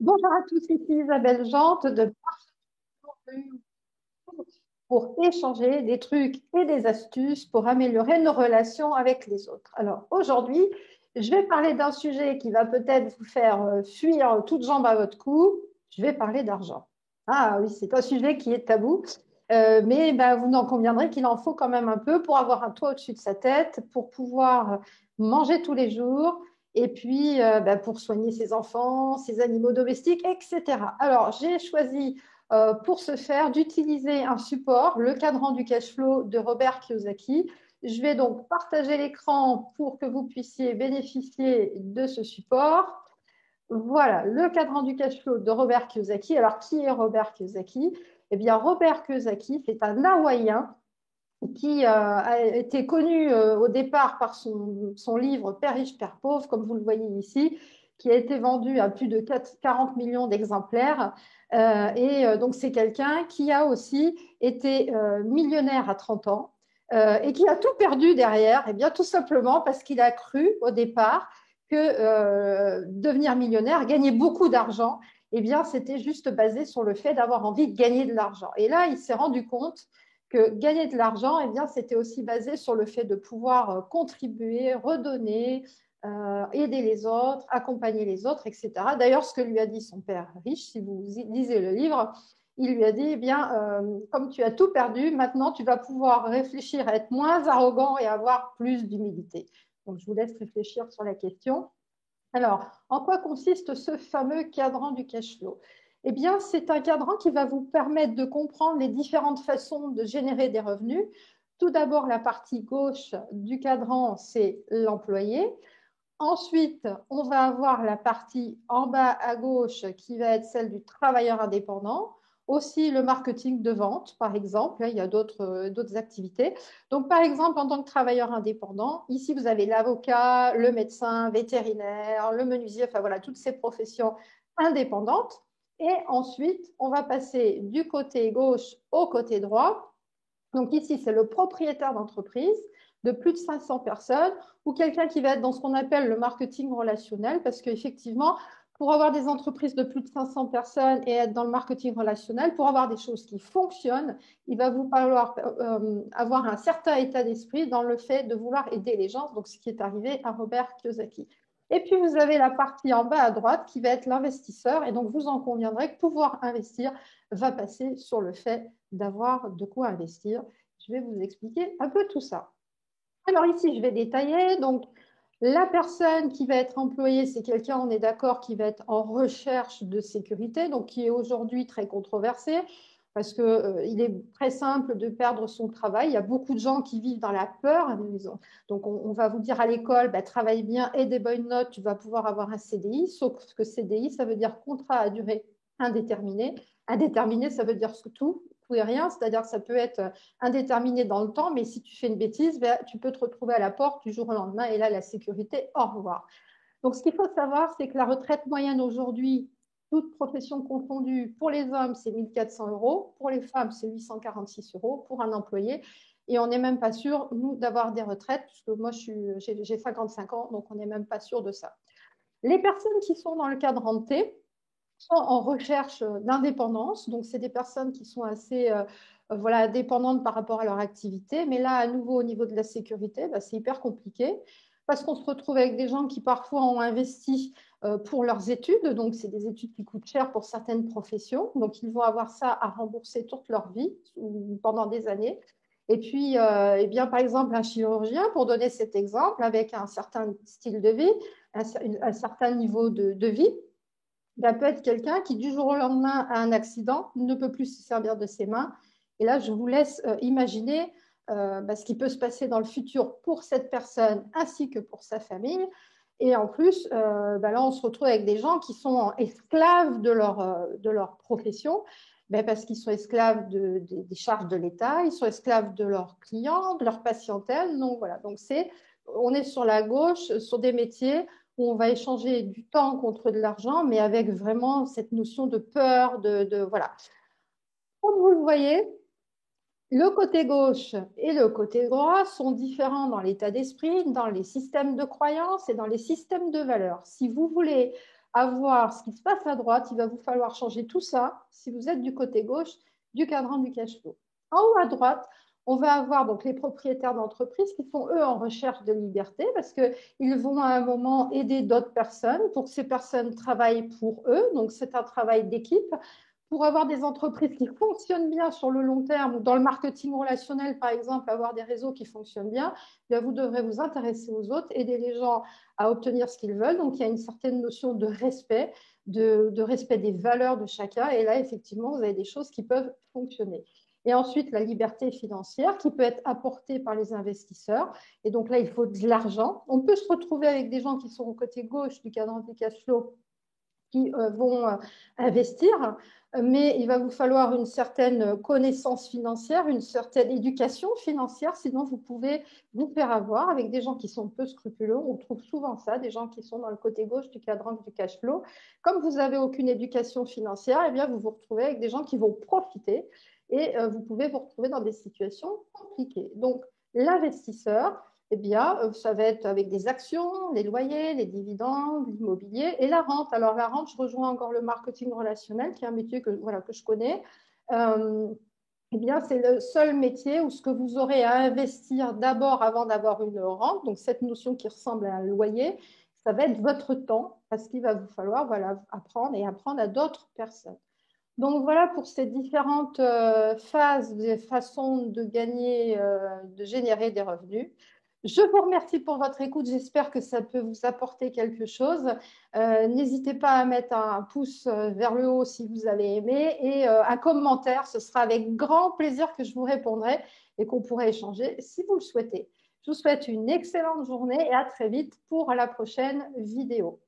Bonjour à tous, ici Isabelle Jante de pour échanger des trucs et des astuces pour améliorer nos relations avec les autres. Alors aujourd'hui, je vais parler d'un sujet qui va peut-être vous faire fuir toutes jambes à votre cou. Je vais parler d'argent. Ah oui, c'est un sujet qui est tabou, mais ben, vous n'en conviendrez qu'il en faut quand même un peu pour avoir un toit au-dessus de sa tête, pour pouvoir manger tous les jours et puis ben, pour soigner ses enfants, ses animaux domestiques, etc. Alors, j'ai choisi pour ce faire d'utiliser un support, le cadran du cash flow de Robert Kiyosaki. Je vais donc partager l'écran pour que vous puissiez bénéficier de ce support. Voilà, le cadran du cash flow de Robert Kiyosaki. Alors, qui est Robert Kiyosaki? Eh bien, Robert Kiyosaki, c'est un Hawaïen qui a été connu au départ par son livre Père riche, Père pauvre, comme vous le voyez ici, qui a été vendu à plus de 40 millions d'exemplaires. Donc, c'est quelqu'un qui a aussi été millionnaire à 30 ans et qui a tout perdu derrière, et bien tout simplement parce qu'il a cru au départ que devenir millionnaire, gagner beaucoup d'argent, eh bien, c'était juste basé sur le fait d'avoir envie de gagner de l'argent. Et là, il s'est rendu compte que gagner de l'argent, eh bien, c'était aussi basé sur le fait de pouvoir contribuer, redonner, aider les autres, accompagner les autres, etc. D'ailleurs, ce que lui a dit son père riche, si vous lisez le livre, il lui a dit, eh bien, comme tu as tout perdu, maintenant tu vas pouvoir réfléchir à être moins arrogant et avoir plus d'humilité. Donc, je vous laisse réfléchir sur la question. Alors, en quoi consiste ce fameux cadran du cash flow? Eh bien, c'est un cadran qui va vous permettre de comprendre les différentes façons de générer des revenus. Tout d'abord, la partie gauche du cadran, c'est l'employé. Ensuite, on va avoir la partie en bas à gauche qui va être celle du travailleur indépendant. Aussi le marketing de vente, par exemple. Il y a d'autres activités. Donc, par exemple, en tant que travailleur indépendant, ici, vous avez l'avocat, le médecin, vétérinaire, le menuisier, enfin voilà, toutes ces professions indépendantes. Et ensuite, on va passer du côté gauche au côté droit. Donc ici, c'est le propriétaire d'entreprise de plus de 500 personnes ou quelqu'un qui va être dans ce qu'on appelle le marketing relationnel parce qu'effectivement, pour avoir des entreprises de plus de 500 personnes et être dans le marketing relationnel, pour avoir des choses qui fonctionnent, il va vous falloir avoir un certain état d'esprit dans le fait de vouloir aider les gens, donc ce qui est arrivé à Robert Kiyosaki. Et puis, vous avez la partie en bas à droite qui va être l'investisseur. Et donc, vous en conviendrez que pouvoir investir va passer sur le fait d'avoir de quoi investir. Je vais vous expliquer un peu tout ça. Alors ici, je vais détailler. Donc, la personne qui va être employée, c'est quelqu'un, on est d'accord, qui va être en recherche de sécurité, donc qui est aujourd'hui très controversé parce qu'il est très simple de perdre son travail. Il y a beaucoup de gens qui vivent dans la peur. Donc, on va vous dire à l'école, bah, travaille bien et des bonnes notes, tu vas pouvoir avoir un CDI, sauf que CDI, ça veut dire contrat à durée indéterminée. Indéterminé, ça veut dire tout et rien, c'est-à-dire que ça peut être indéterminé dans le temps, mais si tu fais une bêtise, ben, tu peux te retrouver à la porte du jour au lendemain et là, la sécurité, au revoir. Donc, ce qu'il faut savoir, c'est que la retraite moyenne aujourd'hui, toute profession confondue, pour les hommes, c'est 1400 euros, pour les femmes, c'est 846 euros pour un employé. Et on n'est même pas sûr, nous, d'avoir des retraites, puisque moi, j'ai 55 ans, donc on n'est même pas sûr de ça. Les personnes qui sont dans le cadre T sont en recherche d'indépendance. Donc, c'est des personnes qui sont assez voilà, dépendantes par rapport à leur activité. Mais là, à nouveau, au niveau de la sécurité, bah, c'est hyper compliqué parce qu'on se retrouve avec des gens qui parfois ont investi pour leurs études. Donc, c'est des études qui coûtent cher pour certaines professions. Donc, ils vont avoir ça à rembourser toute leur vie ou pendant des années. Et puis, eh bien, par exemple, un chirurgien, pour donner cet exemple, avec un certain style de vie, un certain niveau de vie, ça peut être quelqu'un qui, du jour au lendemain, a un accident, ne peut plus se servir de ses mains. Et là, je vous laisse imaginer ce qui peut se passer dans le futur pour cette personne ainsi que pour sa famille. Et en plus, là, on se retrouve avec des gens qui sont esclaves de leur profession, parce qu'ils sont esclaves des charges de l'État, ils sont esclaves de leurs clients, de leur patientèle. Donc voilà, donc on est sur la gauche, sur des métiers où on va échanger du temps contre de l'argent, mais avec vraiment cette notion de peur, voilà. Comme vous le voyez, le côté gauche et le côté droit sont différents dans l'état d'esprit, dans les systèmes de croyances et dans les systèmes de valeurs. Si vous voulez à voir ce qui se passe à droite, il va vous falloir changer tout ça si vous êtes du côté gauche du cadran du cash flow. En haut à droite, on va avoir donc les propriétaires d'entreprises qui sont, eux, en recherche de liberté parce qu'ils vont à un moment aider d'autres personnes pour que ces personnes travaillent pour eux. Donc, c'est un travail d'équipe. Pour avoir des entreprises qui fonctionnent bien sur le long terme, ou dans le marketing relationnel, par exemple, avoir des réseaux qui fonctionnent bien, bien, vous devrez vous intéresser aux autres, aider les gens à obtenir ce qu'ils veulent. Donc, il y a une certaine notion de respect, de respect des valeurs de chacun. Et là, effectivement, vous avez des choses qui peuvent fonctionner. Et ensuite, la liberté financière qui peut être apportée par les investisseurs. Et donc là, il faut de l'argent. On peut se retrouver avec des gens qui sont au côté gauche du cadran du cash flow qui vont investir, mais il va vous falloir une certaine connaissance financière, une certaine éducation financière, sinon vous pouvez vous faire avoir avec des gens qui sont peu scrupuleux. On trouve souvent ça, des gens qui sont dans le côté gauche du cadran du cash flow. Comme vous n'avez aucune éducation financière, eh bien vous vous retrouvez avec des gens qui vont profiter et vous pouvez vous retrouver dans des situations compliquées. Donc, l'investisseur, eh bien, ça va être avec des actions, les loyers, les dividendes, l'immobilier et la rente. Alors, la rente, je rejoins encore le marketing relationnel, qui est un métier que, voilà, que je connais. Eh bien, c'est le seul métier où ce que vous aurez à investir d'abord avant d'avoir une rente, donc cette notion qui ressemble à un loyer, ça va être votre temps, parce qu'il va vous falloir voilà, apprendre et apprendre à d'autres personnes. Donc voilà pour ces différentes phases, façons de gagner, de générer des revenus. Je vous remercie pour votre écoute. J'espère que ça peut vous apporter quelque chose. N'hésitez pas à mettre un pouce vers le haut si vous avez aimé et un commentaire. Ce sera avec grand plaisir que je vous répondrai et qu'on pourrait échanger si vous le souhaitez. Je vous souhaite une excellente journée et à très vite pour la prochaine vidéo.